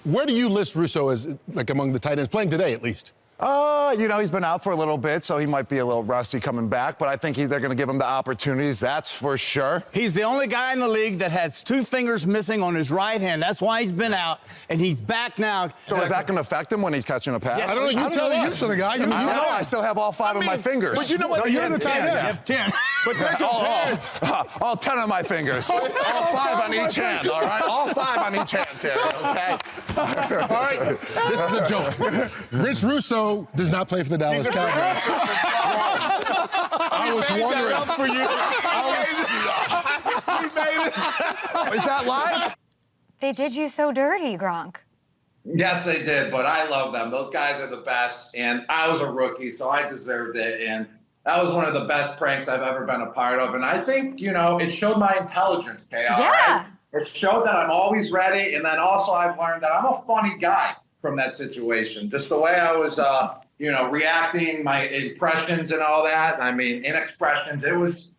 Where do you list Russo as, like, among the tight ends, playing today at least? You know, he's been out for a little bit, so he might be a little rusty coming back, but I think they're going to give him the opportunities, that's for sure. He's the only guy in the league that has 2 fingers missing on his right hand. That's why he's been out, and he's back now. So is that going to affect him when he's catching a pass? Yes. I don't know. You tell us. You're the guy. I don't know. I still have all 5 of my fingers. But you know what? No, you're the tight end. You have 10. But they're compared. All 10 of my fingers. All 5 on each hand, all right? All 5 on each hand, Terry, okay? All right. This is a joke. Rich Russo does not play for the Dallas Cowboys. I was wondering. For you. Is that live? They did you so dirty, Gronk. Yes, they did, but I love them. Those guys are the best, and I was a rookie, so I deserved it, and that was one of the best pranks I've ever been a part of, and I think, you know, it showed my intelligence, okay? All right? It showed that I'm always ready, and then also I've learned that I'm a funny guy from that situation. Just the way I was, you know, reacting, my impressions and all that, I mean, in expressions, it was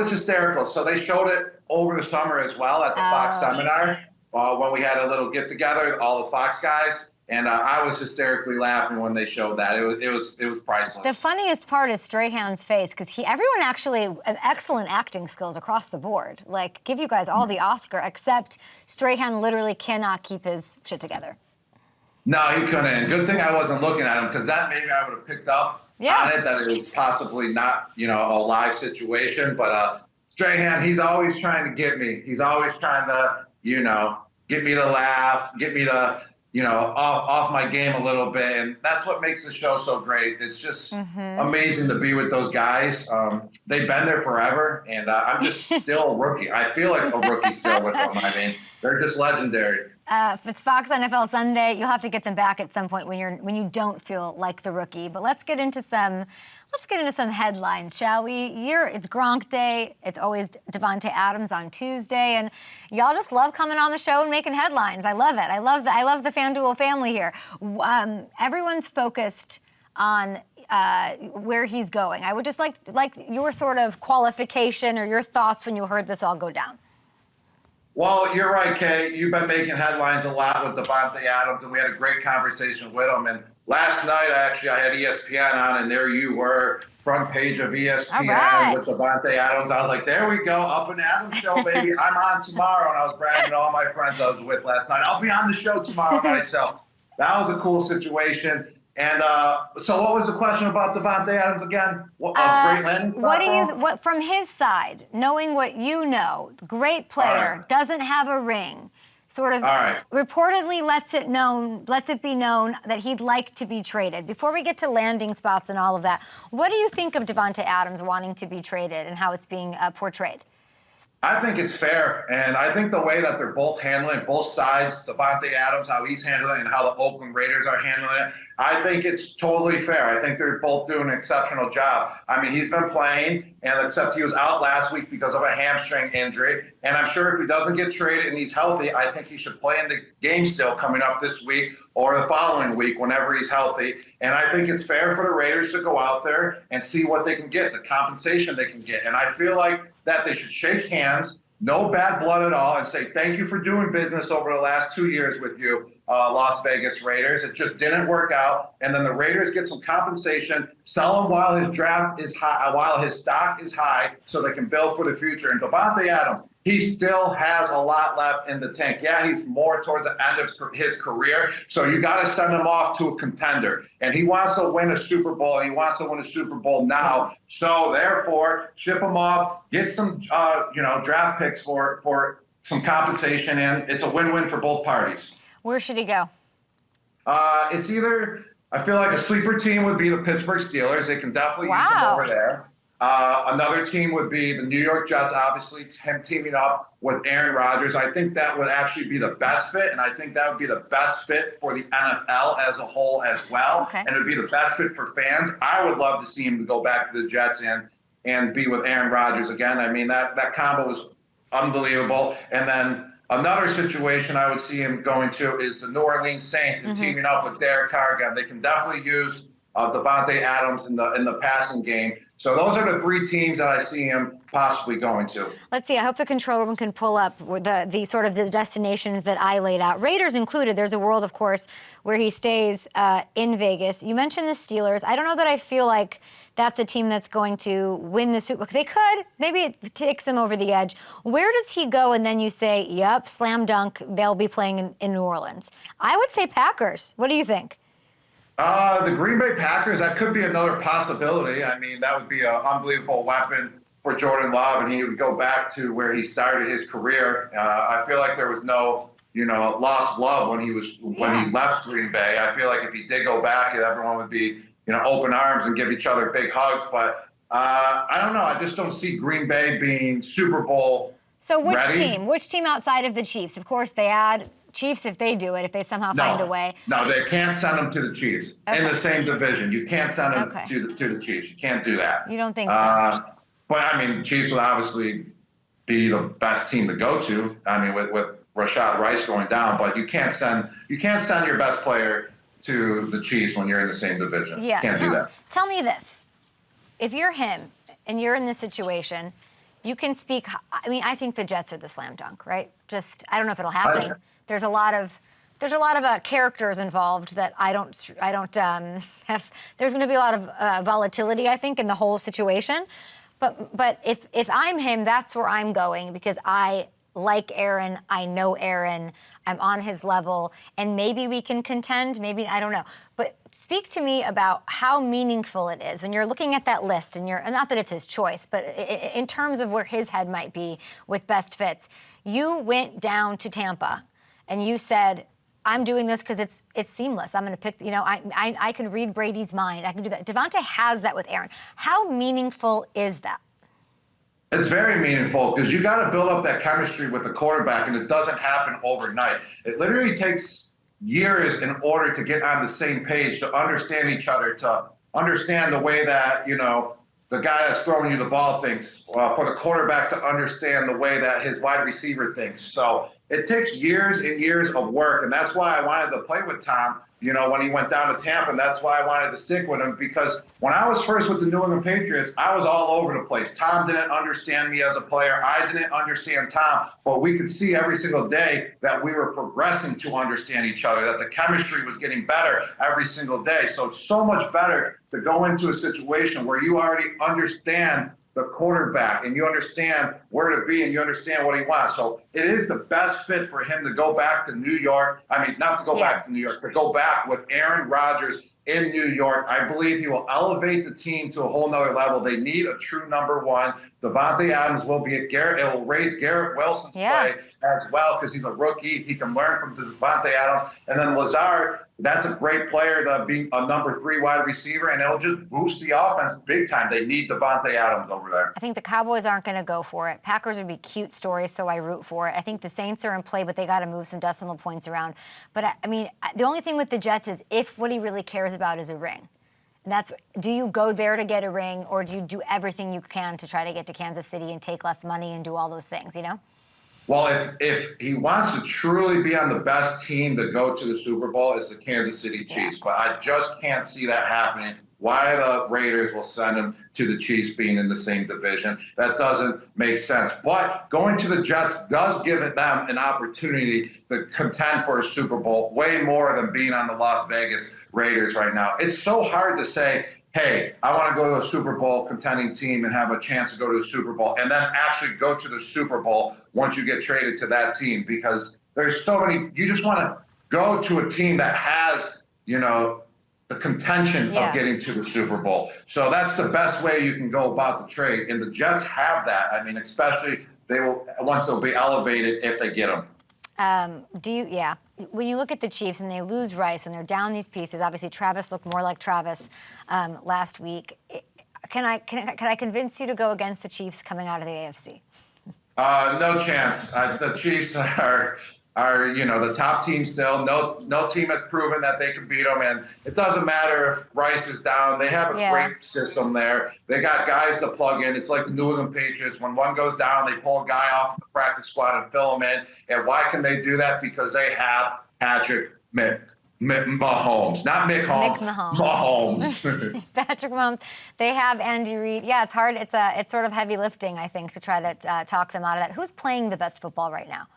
hysterical. So they showed it over the summer as well at the Fox seminar when we had a little get-together, all the Fox guys. And I was hysterically laughing when they showed that. It was priceless. The funniest part is Strahan's face, because everyone actually have excellent acting skills across the board. Like, give you guys all the Oscar, except Strahan literally cannot keep his shit together. No, he couldn't. And good thing I wasn't looking at him, because that maybe I would have picked up on it, that it was possibly not, you know, a live situation. But Strahan, he's always trying to get me. He's always trying to, you know, get me to laugh, get me to, you know, off my game a little bit. And that's what makes the show so great. It's just amazing to be with those guys. They've been there forever, and I'm just still a rookie. I feel like a rookie still with them. I mean, they're just legendary. If it's Fox NFL Sunday, you'll have to get them back at some point when you don't feel like the rookie. But let's get into some headlines, shall we? It's Gronk Day. It's always Davante Adams on Tuesday, and y'all just love coming on the show and making headlines. I love it. I love the FanDuel family here. Everyone's focused on where he's going. I would just like your sort of qualification or your thoughts when you heard this all go down. Well, you're right, Kay. You've been making headlines a lot with Davante Adams, and we had a great conversation with him. And last night, actually, I had ESPN on, and there you were, front page of ESPN with Davante Adams. I was like, there we go, Up and Adams show, baby. I'm on tomorrow, and I was bragging to all my friends I was with last night. I'll be on the show tomorrow night. So that was a cool situation. And so what was the question about Davante Adams again? Great landing spot? What from his side, knowing what you know, great player, doesn't have a ring, sort of reportedly lets it be known that he'd like to be traded. Before we get to landing spots and all of that, what do you think of Davante Adams wanting to be traded and how it's being portrayed? I think it's fair, and I think the way that they're both handling it, both sides, Davante Adams, how he's handling it, and how the Oakland Raiders are handling it, I think it's totally fair. I think they're both doing an exceptional job. I mean, he's been playing, and except he was out last week because of a hamstring injury, and I'm sure if he doesn't get traded and he's healthy, I think he should play in the game still coming up this week or the following week whenever he's healthy. And I think it's fair for the Raiders to go out there and see what they can get, the compensation they can get. And I feel like that they should shake hands, no bad blood at all, and say thank you for doing business over the last 2 years with you, Las Vegas Raiders. It just didn't work out. And then the Raiders get some compensation, sell him while his draft is high, while his stock is high, so they can build for the future. And Davante Adams, he still has a lot left in the tank. Yeah, he's more towards the end of his career, so you got to send him off to a contender. And he wants to win a Super Bowl, and he wants to win a Super Bowl now. So therefore, ship him off, get some draft picks for some compensation, and it's a win-win for both parties. Where should he go? It's either, I feel like a sleeper team would be the Pittsburgh Steelers. They can definitely use him over there. Another team would be the New York Jets, obviously, him teaming up with Aaron Rodgers. I think that would actually be the best fit, and I think that would be the best fit for the NFL as a whole as well. And it would be the best fit for fans. I would love to see him go back to the Jets and be with Aaron Rodgers again. I mean, that combo was unbelievable. And then another situation I would see him going to is the New Orleans Saints and teaming up with Derek Carr again. They can definitely use Davante Adams in the passing game. So those are the three teams that I see him possibly going to. Let's see. I hope the control room can pull up the sort of the destinations that I laid out. Raiders included. There's a world, of course, where he stays in Vegas. You mentioned the Steelers. I don't know that I feel like that's a team that's going to win the Super Bowl. They could. Maybe it takes them over the edge. Where does he go? And then you say, yep, slam dunk, they'll be playing in New Orleans. I would say Packers. What do you think? The Green Bay Packers, that could be another possibility. I mean, that would be an unbelievable weapon for Jordan Love, and he would go back to where he started his career. I feel like there was no, lost love when he left Green Bay. I feel like if he did go back, everyone would be, open arms and give each other big hugs. But I don't know. I just don't see Green Bay being Super Bowl So which ready. team? Which team outside of the Chiefs? Of course, they add Chiefs if they do it, if they somehow find a way. No, they can't send them to the Chiefs in the same division. You can't send them Okay. to the Chiefs. You can't do that. You don't think so? But I mean, Chiefs will obviously be the best team to go to. I mean, with Rashad Rice going down, but you can't send your best player to the Chiefs when you're in the same division. Yeah. Can't do that. Tell me this: if you're him and you're in this situation, you can speak. I mean, I think the Jets are the slam dunk, right? Just I don't know if it'll happen. There's a lot of characters involved that I don't have. There's going to be a lot of volatility, I think, in the whole situation. But if I'm him, that's where I'm going because I like Aaron. I know Aaron. I'm on his level, and maybe we can contend. Maybe I don't know. But speak to me about how meaningful it is when you're looking at that list, and you're not that it's his choice, but in terms of where his head might be with best fits. You went down to Tampa. And you said, I'm doing this because it's seamless. I'm going to pick, I can read Brady's mind. I can do that. Devontae has that with Aaron. How meaningful is that? It's very meaningful because you got to build up that chemistry with the quarterback, and it doesn't happen overnight. It literally takes years in order to get on the same page, to understand each other, to understand the way that, the guy that's throwing you the ball thinks, for the quarterback to understand the way that his wide receiver thinks. So it takes years and years of work, and that's why I wanted to play with Tom, when he went down to Tampa, and that's why I wanted to stick with him, because when I was first with the New England Patriots, I was all over the place. Tom didn't understand me as a player. I didn't understand Tom, but we could see every single day that we were progressing to understand each other, that the chemistry was getting better every single day. So it's so much better to go into a situation where you already understand the quarterback and you understand where to be and you understand what he wants. So it is the best fit for him to go back to New York. I mean, not to go back to New York, but go back with Aaron Rodgers in New York. I believe he will elevate the team to a whole nother level. They need a true number one. Devontae Adams will be it will raise Garrett Wilson's play as well because he's a rookie. He can learn from Devontae Adams. And then Lazard, that's a great player to be a number 3 wide receiver, and it'll just boost the offense big time. They need Devontae Adams over there. I think the Cowboys aren't going to go for it. Packers would be cute stories, so I root for it. I think the Saints are in play, but they got to move some decimal points around. But, I mean, the only thing with the Jets is if what he really cares about is a ring. And do you go there to get a ring, or do you do everything you can to try to get to Kansas City and take less money and do all those things, Well, if he wants to truly be on the best team to go to the Super Bowl, it's the Kansas City Chiefs. But I just can't see that happening. Why the Raiders will send him to the Chiefs being in the same division? That doesn't make sense. But going to the Jets does give them an opportunity to contend for a Super Bowl, way more than being on the Las Vegas Raiders right now. It's so hard to say, hey, I want to go to a Super Bowl contending team and have a chance to go to the Super Bowl, and then actually go to the Super Bowl once you get traded to that team, because there's so many. You just want to go to a team that has, the contention of getting to the Super Bowl. So that's the best way you can go about the trade, and the Jets have that. I mean, especially once they'll be elevated if they get them. When you look at the Chiefs and they lose Rice and they're down these pieces, obviously Travis looked more like Travis last week. Can I convince you to go against the Chiefs coming out of the AFC? No chance. The Chiefs are the top team still. No team has proven that they can beat them, and it doesn't matter if Rice is down. They have a great system there. They got guys to plug in. It's like the New England Patriots. When one goes down, they pull a guy off the practice squad and fill him in. And why can they do that? Because they have Patrick Mahomes, not Mick Holmes. Mick Mahomes. Mahomes. Patrick Mahomes. They have Andy Reid. Yeah, it's hard. It's sort of heavy lifting, I think, to try to talk them out of that. Who's playing the best football right now?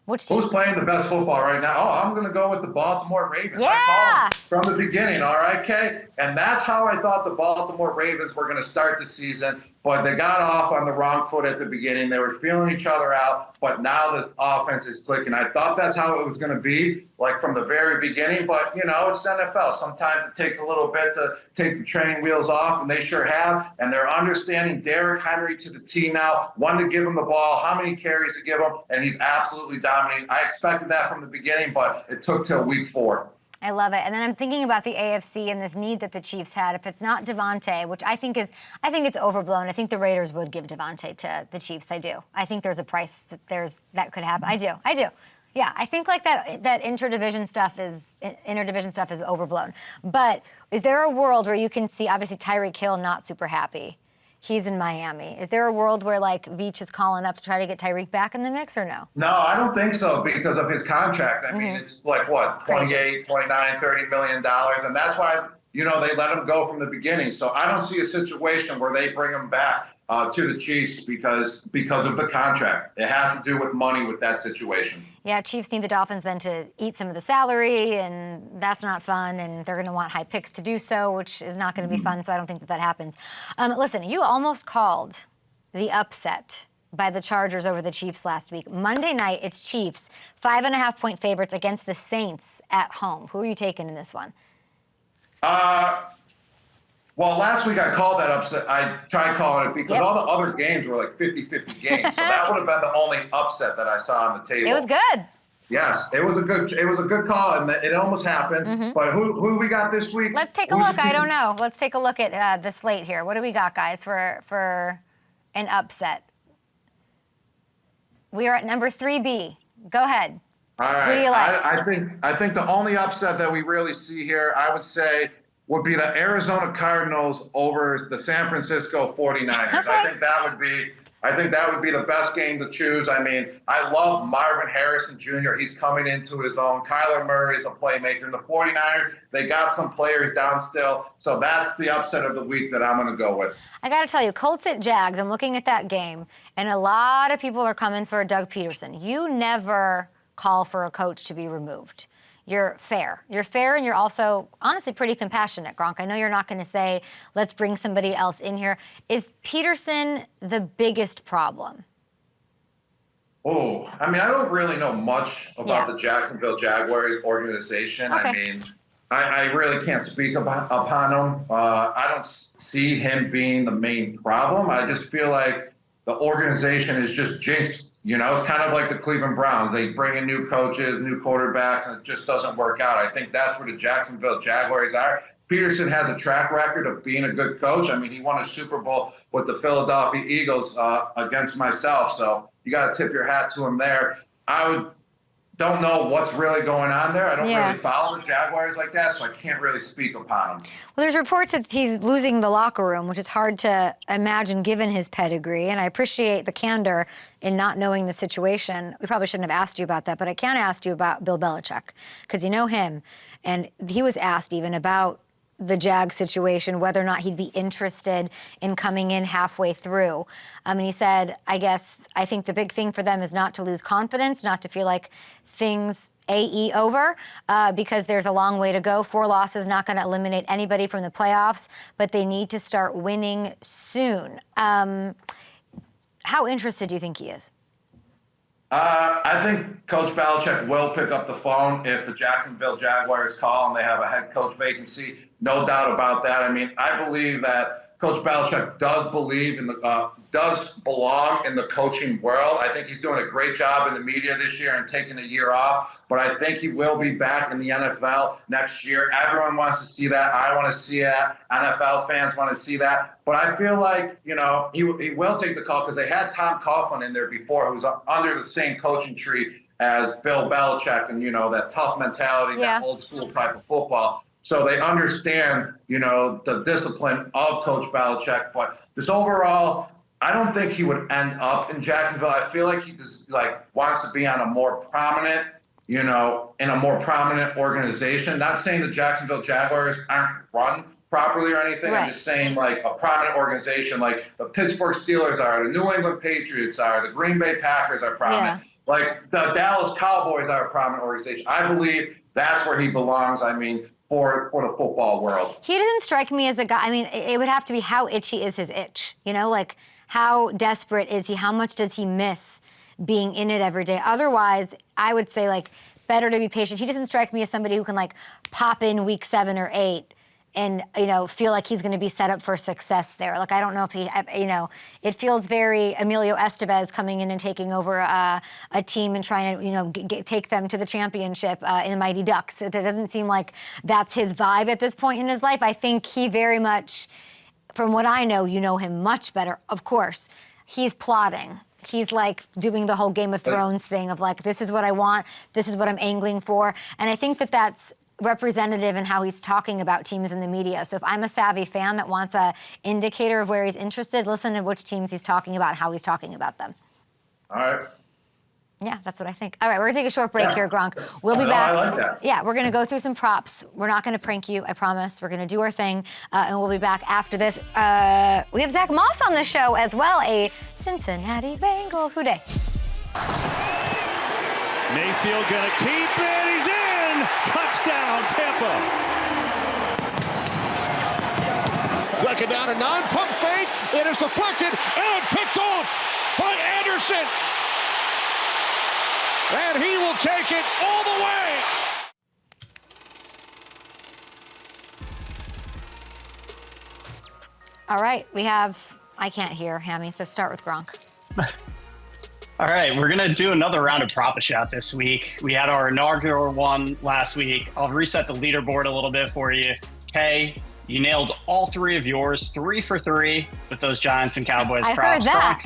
Which team? Who's playing the best football right now? Oh, I'm going to go with the Baltimore Ravens. Yeah. I called them from the beginning, all right, Kay? And that's how I thought the Baltimore Ravens were going to start the season. But they got off on the wrong foot at the beginning. They were feeling each other out, but now the offense is clicking. I thought that's how it was going to be, like from the very beginning. But, you know, it's NFL. Sometimes it takes a little bit to take the training wheels off, and they sure have. And they're understanding Derrick Henry to the T now, when to give him the ball, how many carries to give him, and he's absolutely dominating. I expected that from the beginning, but it took till week 4. I love it. And then I'm thinking about the AFC and this need that the Chiefs had. If it's not Devontae, which I think it's overblown. I think the Raiders would give Devontae to the Chiefs. I do. I think there's a price that could happen. I do. Yeah, I think like that interdivision stuff is overblown. But is there a world where you can see, obviously Tyreek Hill not super happy? He's in Miami. Is there a world where, like, Veach is calling up to try to get Tyreek back in the mix, or no? No, I don't think so because of his contract. I mean, it's like, what, 28, 29, $30 million. And that's why, you know, they let him go from the beginning. So I don't see a situation where they bring him back to the Chiefs because of the contract. It has to do with money with that situation. Yeah, Chiefs need the Dolphins then to eat some of the salary, and that's not fun, and they're going to want high picks to do so, which is not going to be fun, so I don't think that happens. Listen, you almost called the upset by the Chargers over the Chiefs last week. Monday night, it's Chiefs, 5.5-point favorites against the Saints at home. Who are you taking in this one? Well, last week I called that upset. I tried calling it because all the other games were like 50-50 games. So that would have been the only upset that I saw on the table. It was good. Yes, it was a good call, and it almost happened. But who we got this week? Let's take a look. I don't know. Let's take a look at the slate here. What do we got, guys, for an upset? We are at number 3B. Go ahead. All right. Who do you like? I think the only upset that we really see here, I would say, would be the Arizona Cardinals over the San Francisco 49ers. Okay. I think that would be the best game to choose. I mean, I love Marvin Harrison Jr. He's coming into his own. Kyler Murray is a playmaker. And the 49ers, they got some players down still. So that's the upset of the week that I'm going to go with. I got to tell you, Colts at Jags, I'm looking at that game, and a lot of people are coming for Doug Peterson. You never call for a coach to be removed. You're fair. You're fair, and you're also, honestly, pretty compassionate, Gronk. I know you're not going to say, let's bring somebody else in here. Is Peterson the biggest problem? Oh, I mean, I don't really know much about the Jacksonville Jaguars organization. Okay. I mean, I really can't speak upon him. I don't see him being the main problem. I just feel like the organization is just jinxed. You know, it's kind of like the Cleveland Browns. They bring in new coaches, new quarterbacks, and it just doesn't work out. I think that's where the Jacksonville Jaguars are. Peterson has a track record of being a good coach. I mean, he won a Super Bowl with the Philadelphia Eagles against myself, so you got to tip your hat to him there. Don't know what's really going on there. I don't really follow the Jaguars like that, so I can't really speak upon him. Well, there's reports that he's losing the locker room, which is hard to imagine given his pedigree, and I appreciate the candor in not knowing the situation. We probably shouldn't have asked you about that, but I can ask you about Bill Belichick, because you know him, and he was asked even about the Jag situation, whether or not he'd be interested in coming in halfway through. And he said, I think the big thing for them is not to lose confidence, not to feel like things AE over, because there's a long way to go. 4 losses not going to eliminate anybody from the playoffs, but they need to start winning soon. How interested do you think he is? I think Coach Belichick will pick up the phone if the Jacksonville Jaguars call and they have a head coach vacancy. No doubt about that. I mean, I believe that Coach Belichick does belong in the coaching world. I think he's doing a great job in the media this year and taking a year off. But I think he will be back in the NFL next year. Everyone wants to see that. I want to see that. NFL fans want to see that. But I feel like, you know, he will take the call because they had Tom Coughlin in there before, who was under the same coaching tree as Bill Belichick, and, you know, that tough mentality, that old school type of football. So they understand, you know, the discipline of Coach Belichick. But just overall, I don't think he would end up in Jacksonville. I feel like he just wants to be on a more prominent you know, in a more prominent organization. Not saying the Jacksonville Jaguars aren't run properly or anything. Right. I'm just saying, like, a prominent organization like the Pittsburgh Steelers are, the New England Patriots are, the Green Bay Packers are prominent. Yeah. Like, the Dallas Cowboys are a prominent organization. I believe that's where he belongs, I mean, for the football world. He doesn't strike me as a guy, I mean, it would have to be how itchy is his itch, you know? Like, how desperate is he? How much does he miss being in it every day? Otherwise, I would say, like, better to be patient. He doesn't strike me as somebody who can, like, pop in week 7 or 8 and, you know, feel like he's going to be set up for success there. Like, I don't know if he, you know, it feels very Emilio Estevez coming in and taking over a team and trying to, you know, take them to the championship in the Mighty Ducks. It doesn't seem like that's his vibe at this point in his life. I think he very much, from what I know, you know him much better, of course, he's plotting. He's like doing the whole Game of Thrones thing of like, this is what I want, this is what I'm angling for. And I think that that's representative in how he's talking about teams in the media. So if I'm a savvy fan that wants an indicator of where he's interested, listen to which teams he's talking about, how he's talking about them. All right. Yeah, that's what I think. All right, we're gonna take a short break here, Gronk. We'll be No, back. I like that. Yeah, we're gonna go through some props. We're not gonna prank you, I promise. We're gonna do our thing, and we'll be back after this. We have Zach Moss on the show as well, a Cincinnati Bengal. Who dey? Mayfield gonna keep it. He's in. Touchdown, Tampa. Second down and 9. Pump fake. It is deflected and picked off by Anderson. And he will take it all the way. All right, we have, I can't hear, Hammy, so start with Gronk. All right, we're going to do another round of Prop-A-Shot this week. We had our inaugural one last week. I'll reset the leaderboard a little bit for you. Kay, you nailed all 3 of yours, 3 for 3 with those Giants and Cowboys I props. heard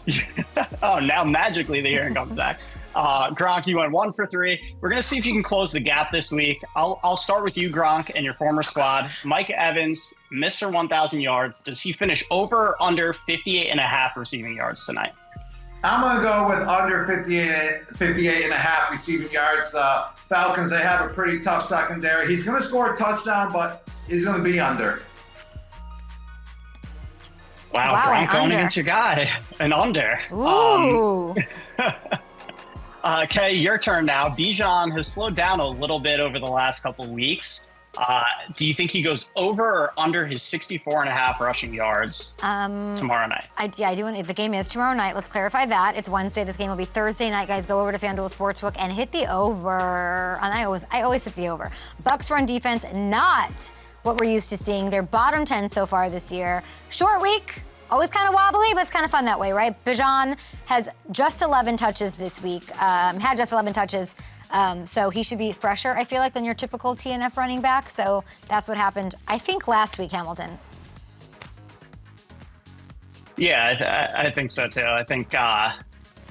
that. Oh, now magically the hearing comes back. Gronk, you went 1 for 3. We're going to see if you can close the gap this week. I'll start with you, Gronk, and your former squad. Mike Evans, Mr. 1,000 yards. Does he finish over or under 58.5 receiving yards tonight? I'm going to go with under 58 and a half receiving yards. The Falcons, they have a pretty tough secondary. He's going to score a touchdown, but he's going to be under. Wow, Gronk going against your guy. An under. Ooh. Kay, your turn now. Bijan has slowed down a little bit over the last couple weeks. Do you think he goes over or under his 64.5 rushing yards tomorrow night? I do. The game is tomorrow night. Let's clarify that. It's Wednesday. This game will be Thursday night. Guys, go over to FanDuel Sportsbook and hit the over. And I always hit the over. Bucks run defense, not what we're used to seeing. They're bottom 10 so far this year. Short week. Always kind of wobbly, but it's kind of fun that way, right? Bijan has just 11 touches this week, had just 11 touches, so he should be fresher, I feel like, than your typical TNF running back. So that's what happened, I think, last week, Hamilton. Yeah, I think so, too. I think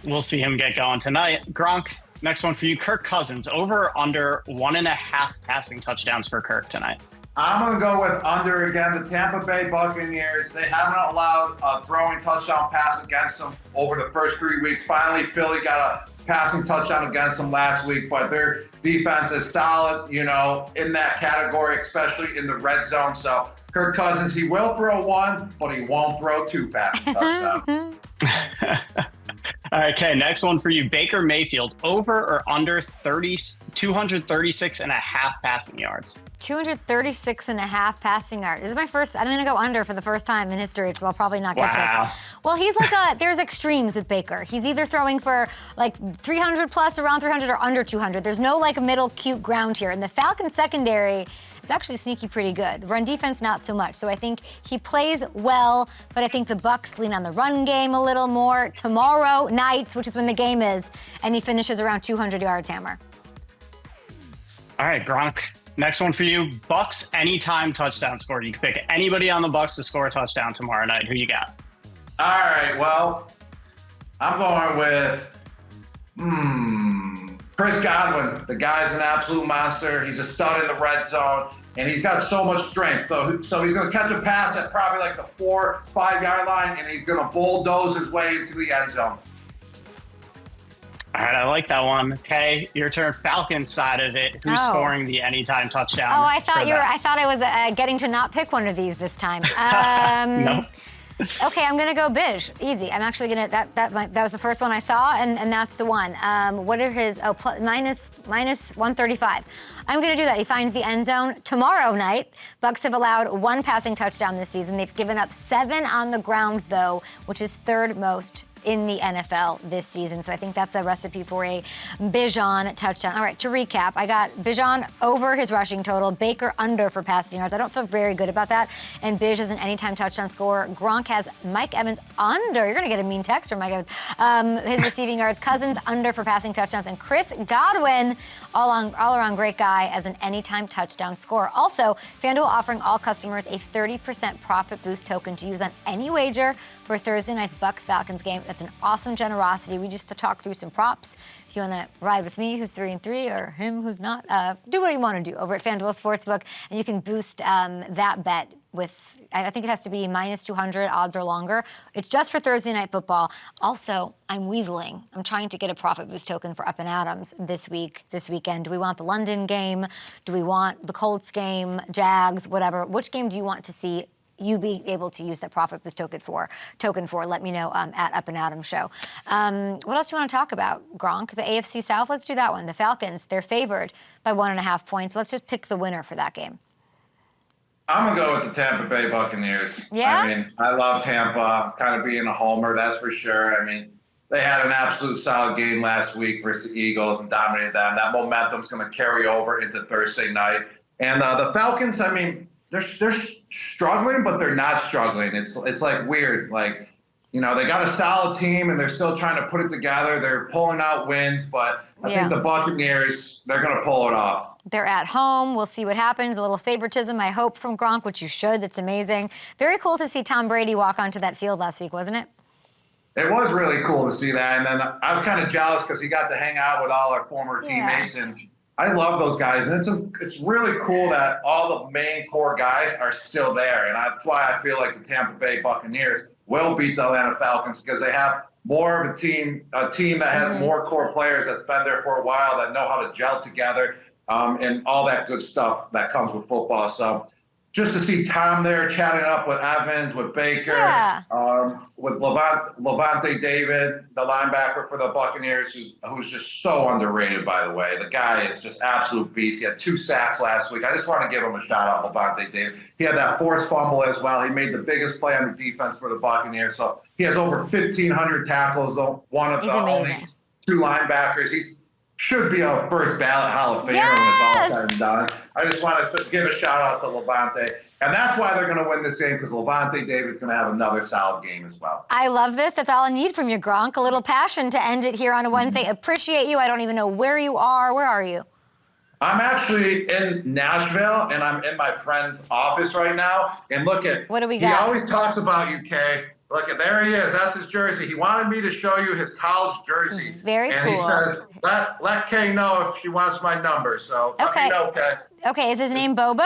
we'll see him get going tonight. Gronk, next one for you. Kirk Cousins, over or under 1.5 passing touchdowns for Kirk tonight? I'm going to go with under again. The Tampa Bay Buccaneers, they haven't allowed a throwing touchdown pass against them over the first 3 weeks. Finally, Philly got a passing touchdown against them last week, but their defense is solid, you know, in that category, especially in the red zone. So Kirk Cousins, he will throw 1, but he won't throw 2 passing touchdowns. All right, okay, next one for you. Baker Mayfield, over or under 236.5 passing yards? 236.5 passing yards. This is my first, I'm gonna go under for the first time in history, so I'll probably not get Wow. this. Well, he's like there's extremes with Baker. He's either throwing for like 300 plus, around 300, or under 200. There's no like middle cute ground here. And the Falcons secondary is actually sneaky pretty good. The run defense, not so much. So I think he plays well, but I think the Bucks lean on the run game a little more tomorrow night, which is when the game is, and he finishes around 200 yards, Hammer. All right, Gronk. Next one for you. Bucks anytime touchdown score. You can pick anybody on the Bucks to score a touchdown tomorrow night. Who you got? All right, well, I'm going with Chris Godwin. The guy's an absolute monster. He's a stud in the red zone, and he's got so much strength. So he's going to catch a pass at probably like the 4-5 yard line, and he's going to bulldoze his way into the end zone. All right, I like that one. Okay, your turn. Falcons side of it. Who's scoring the anytime touchdown? Oh, I thought I was getting to not pick one of these this time. Nope. Okay, I'm gonna go Bish. Easy. I'm actually gonna that was the first one I saw, and that's the one. What are his minus 135? I'm gonna do that. He finds the end zone tomorrow night. Bucs have allowed 1 passing touchdown this season. They've given up 7 on the ground though, which is 3rd most in the NFL this season. So I think that's a recipe for a Bijan touchdown. All right, to recap, I got Bijan over his rushing total, Baker under for passing yards. I don't feel very good about that. And Bij is an anytime touchdown scorer. Gronk has Mike Evans under. You're going to get a mean text from Mike Evans. His receiving yards, Cousins under for passing touchdowns, and Chris Godwin, all-around great guy, as an anytime touchdown scorer. Also, FanDuel offering all customers a 30% profit boost token to use on any wager for Thursday night's Bucs-Falcons game. That's an awesome generosity. We just talk through some props. If you want to ride with me, who's 3-3, or him, who's not, do what you want to do over at FanDuel Sportsbook, and you can boost that bet with, I think it has to be minus 200 odds or longer. It's just for Thursday Night Football. Also, I'm weaseling. I'm trying to get a profit boost token for Up and Adams this weekend. Do we want the London game? Do we want the Colts game, Jags, whatever? Which game do you want to see you be able to use that profit boost token for? Let me know at Up and Adams Show. What else do you want to talk about, Gronk? The AFC South, let's do that one. The Falcons, they're favored by 1.5 points. Let's just pick the winner for that game. I'm going to go with the Tampa Bay Buccaneers. Yeah? I mean, I love Tampa, kind of being a homer, that's for sure. I mean, they had an absolute solid game last week versus the Eagles and dominated them. That momentum's going to carry over into Thursday night. And the Falcons, I mean, they're struggling, but they're not struggling. It's like weird. Like, you know, they got a solid team, and they're still trying to put it together. They're pulling out wins, but I think the Buccaneers, they're going to pull it off. They're at home. We'll see what happens. A little favoritism, I hope, from Gronk, which you should. That's amazing. Very cool to see Tom Brady walk onto that field last week, wasn't it? It was really cool to see that. And then I was kind of jealous because he got to hang out with all our former teammates. And I love those guys. And it's really cool that all the main core guys are still there. And that's why I feel like the Tampa Bay Buccaneers will beat the Atlanta Falcons, because they have more of a team that has more core players that's been there for a while, that know how to gel together. And all that good stuff that comes with football. So just to see Tom there chatting up with Evans, with Baker, with Levante David, the linebacker for the Buccaneers, who's just so underrated, by the way. The guy is just absolute beast. He had 2 sacks last week. I just want to give him a shout-out, Levante David. He had that forced fumble as well. He made the biggest play on the defense for the Buccaneers. So he has over 1,500 tackles, one of the only 2 linebackers. He should be a first ballot Hall of Famer when it's all said and done. I just want to give a shout out to Levante. And that's why they're going to win this game, because Levante David's going to have another solid game as well. I love this. That's all I need from you, Gronk. A little passion to end it here on a Wednesday. Appreciate you. I don't even know where you are. Where are you? I'm actually in Nashville, and I'm in my friend's office right now. And look at, what do we got? He always talks about you, Kay. Look, there he is. That's his jersey. He wanted me to show you his college jersey. Very cool. And he says, let Kay know if she wants my number. So let me know, Kay. Okay, is his name Bobo?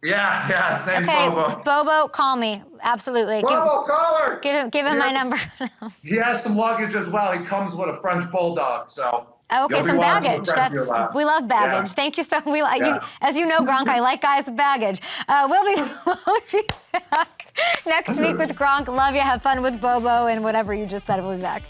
Yeah, his name's Bobo. Bobo, call me. Absolutely. Bobo, call her. Give him my number. He has some luggage as well. He comes with a French bulldog, so. Okay, some baggage. We love baggage. Yeah. Thank you so much. As you know, Gronk, I like guys with baggage. We'll be back next week with Gronk. Love you. Have fun with Bobo and whatever you just said. We'll be back.